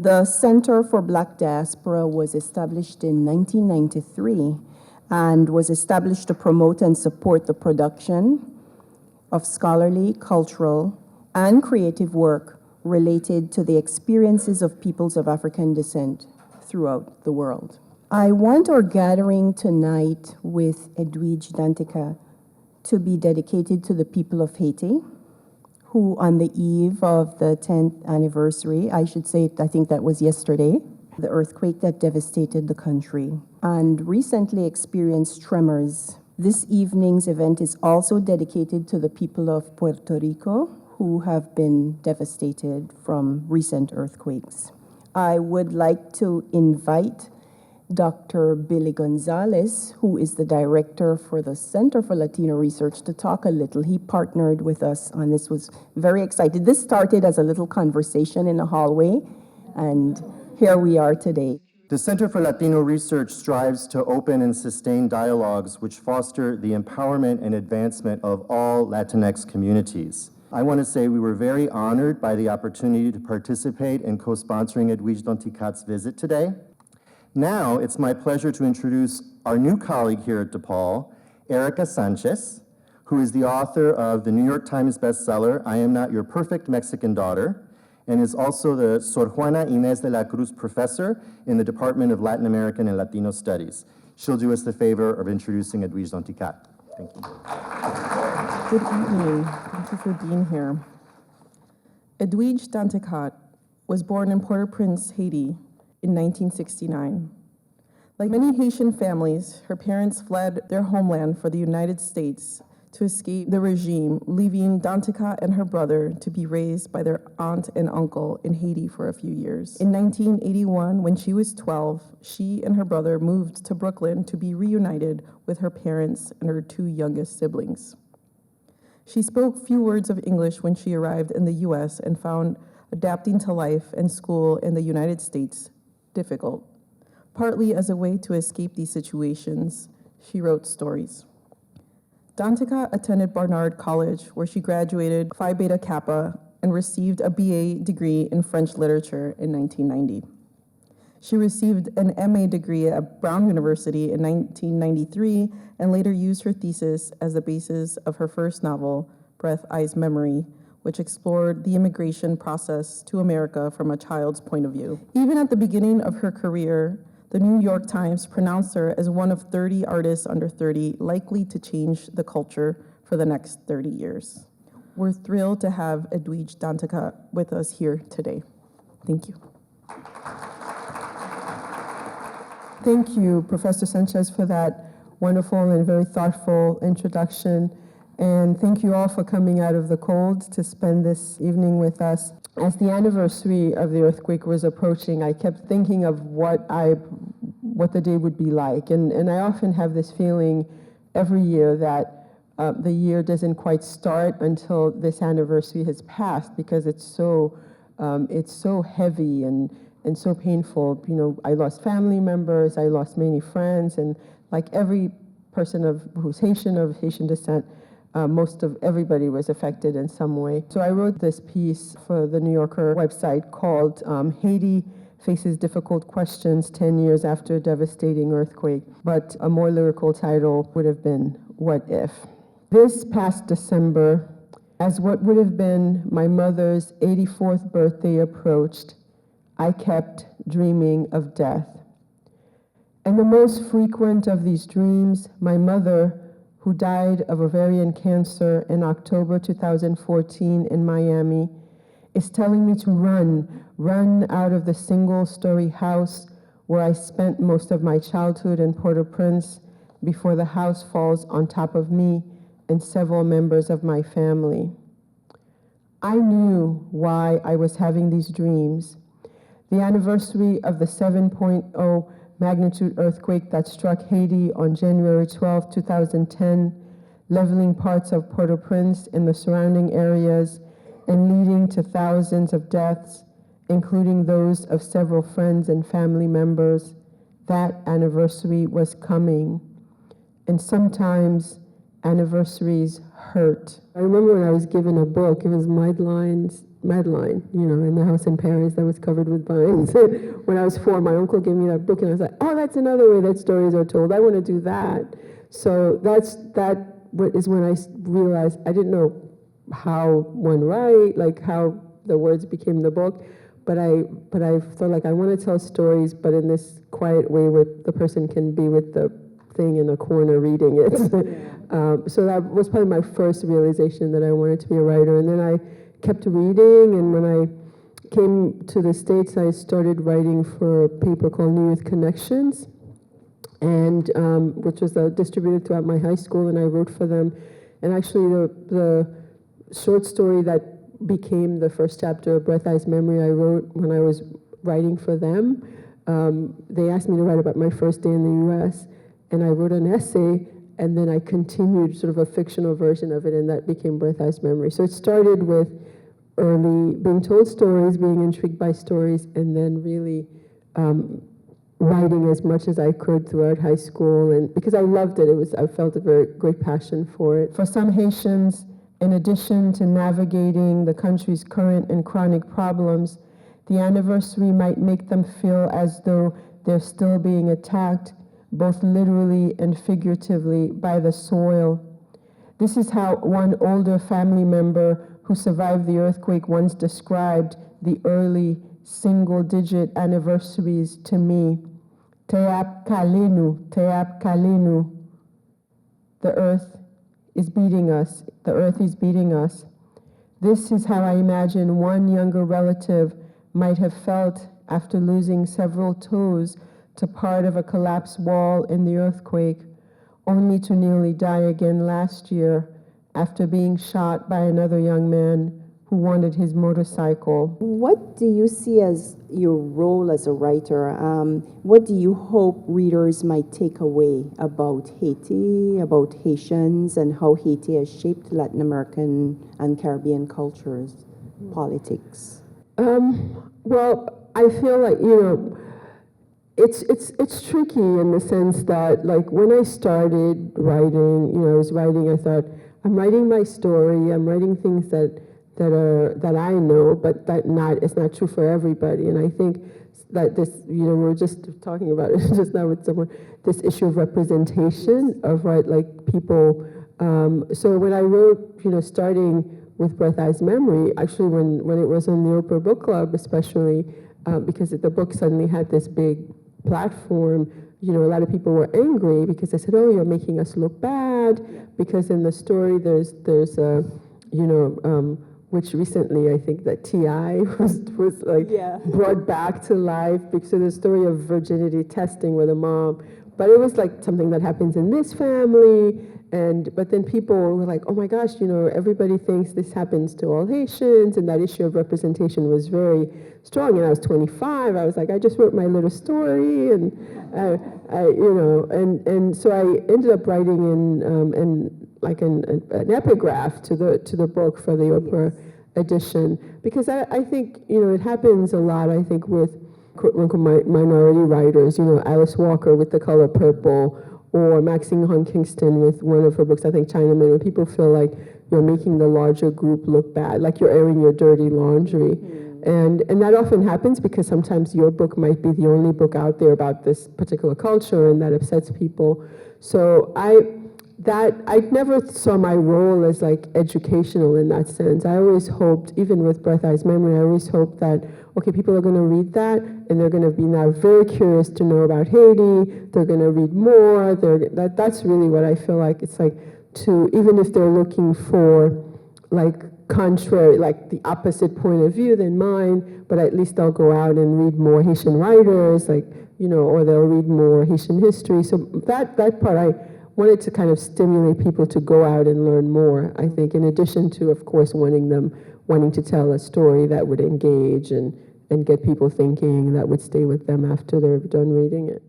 The Center for Black Diaspora was established in 1993 and was established to promote and support the production of scholarly, cultural, and creative work related to the experiences of peoples of African descent throughout the world. I want our gathering tonight with Edwidge Danticat to be dedicated to the people of Haiti, who on the eve of the 10th anniversary, I think that was yesterday, the earthquake that devastated the country, and recently experienced tremors. This evening's event is also dedicated to the people of Puerto Rico, who have been devastated from recent earthquakes. I would like to invite Dr. Billy Gonzalez, who is the director for the Center for Latino Research, to talk a little. He partnered with us on this, was very excited. This started as a little conversation in the hallway, and here we are today. The Center for Latino Research strives to open and sustain dialogues which foster the empowerment and advancement of all Latinx communities. I want to say we were very honored by the opportunity to participate in co-sponsoring Edwidge Danticat's visit today. Now, it's my pleasure to introduce our new colleague here at DePaul, Erica Sanchez, who is the author of the New York Times bestseller, I Am Not Your Perfect Mexican Daughter, and is also the Sor Juana Inés de la Cruz Professor in the Department of Latin American and Latino Studies. She'll do us the favor of introducing Edwidge Danticat. Thank you. Good evening. Thank you for being here. Edwidge Danticat was born in Port-au-Prince, Haiti, in 1969. Like many Haitian families, her parents fled their homeland for the United States to escape the regime, leaving Danticat and her brother to be raised by their aunt and uncle in Haiti for a few years. In 1981, when she was 12, she and her brother moved to Brooklyn to be reunited with her parents and her two youngest siblings. She spoke few words of English when she arrived in the US and found adapting to life and school in the United States difficult. Partly as a way to escape these situations, she wrote stories. Danticat attended Barnard College, where she graduated Phi Beta Kappa and received a BA degree in French literature in 1990. She received an MA degree at Brown University in 1993 and later used her thesis as the basis of her first novel, Breath, Eyes, Memory, which explored the immigration process to America from a child's point of view. Even at the beginning of her career, the New York Times pronounced her as one of 30 artists under 30 likely to change the culture for the next 30 years. We're thrilled to have Edwidge Danticat with us here today. Thank you. Thank you, Professor Sanchez, for that wonderful and very thoughtful introduction. And thank you all for coming out of the cold to spend this evening with us. As the anniversary of the earthquake was approaching, I kept thinking of what the day would be like. And I often have this feeling every year that the year doesn't quite start until this anniversary has passed, because it's so heavy and so painful. You know, I lost family members, I lost many friends, and like every person who's Haitian, of Haitian descent, most of everybody was affected in some way. So I wrote this piece for the New Yorker website called Haiti Faces Difficult Questions 10 Years After a Devastating Earthquake, but a more lyrical title would have been What If? This past December, as what would have been my mother's 84th birthday approached, I kept dreaming of death. And the most frequent of these dreams, my mother, who died of ovarian cancer in October 2014 in Miami, is telling me to run out of the single-story house where I spent most of my childhood in Port-au-Prince before the house falls on top of me and several members of my family. I knew why I was having these dreams. The anniversary of the 7.0 magnitude earthquake that struck Haiti on January 12, 2010, leveling parts of Port-au-Prince and the surrounding areas and leading to thousands of deaths, including those of several friends and family members. That anniversary was coming. And sometimes anniversaries hurt. I remember when I was given a book, it was Madeleine's Madeline, in the house in Paris that was covered with vines. When I was 4, my uncle gave me that book, and I was like, oh, that's another way that stories are told. I want to do that. So that is when I realized I didn't know how one write, like how the words became the book, but I thought, like, I want to tell stories, but in this quiet way where the person can be with the thing in a corner reading it. So that was probably my first realization that I wanted to be a writer. And then I kept reading, and when I came to the States, I started writing for a paper called New Youth Connections, and which was distributed throughout my high school, and I wrote for them. And actually the short story that became the first chapter of Breath Eyes Memory I wrote when I was writing for them. They asked me to write about my first day in the US, and I wrote an essay, and then I continued sort of a fictional version of it, and that became Breath Eyes Memory. So it started with early being told stories, being intrigued by stories, and then really writing as much as I could throughout high school, and because I loved it, I felt a very great passion for it. For some Haitians, in addition to navigating the country's current and chronic problems, the anniversary might make them feel as though they're still being attacked, both literally and figuratively, by the soil. This is how one older family member who survived the earthquake once described the early single-digit anniversaries to me. Teap kalenu, teap kalenu. The earth is beating us. The earth is beating us. This is how I imagine one younger relative might have felt after losing several toes to part of a collapsed wall in the earthquake, only to nearly die again last year after being shot by another young man who wanted his motorcycle. What do you see as your role as a writer? What do you hope readers might take away about Haiti, about Haitians, and how Haiti has shaped Latin American and Caribbean cultures, politics? Well, I feel like, it's tricky in the sense that, like, when I started writing, I thought, I'm writing my story, I'm writing things that I know, but it's not true for everybody. And I think that this, we were just talking about it just now with someone, this issue of representation of people. So when I wrote, starting with Breath Eyes Memory, actually when it was on the Oprah Book Club, especially because the book suddenly had this big platform, a lot of people were angry because they said, oh, you're making us look bad, because in the story there's which recently I think that T.I. was brought back to life, because of the story of virginity testing with a mom. But it was like something that happens in this family, but then people were like, oh my gosh, everybody thinks this happens to all Haitians, and that issue of representation was very strong. And I was 25, I was like, I just wrote my little story, and and so I ended up writing an epigraph to the book for the Oprah edition, because I think it happens a lot. I think with quote-unquote minority writers, Alice Walker with The Color Purple, or Maxine Hong Kingston with one of her books, I think Chinaman, when people feel like you're making the larger group look bad, like you're airing your dirty laundry. And that often happens because sometimes your book might be the only book out there about this particular culture, and that upsets people. So I never saw my role as educational in that sense. I always hoped, even with Breath Eyes Memory, I always hoped that, okay, people are going to read that, and they're going to be now very curious to know about Haiti. They're going to read more. That's really what I feel like. It's even if they're looking for contrary, the opposite point of view than mine, but at least they'll go out and read more Haitian writers, or they'll read more Haitian history. So that part, I wanted to kind of stimulate people to go out and learn more, I think, in addition to, of course, wanting to tell a story that would engage and get people thinking, that would stay with them after they're done reading it.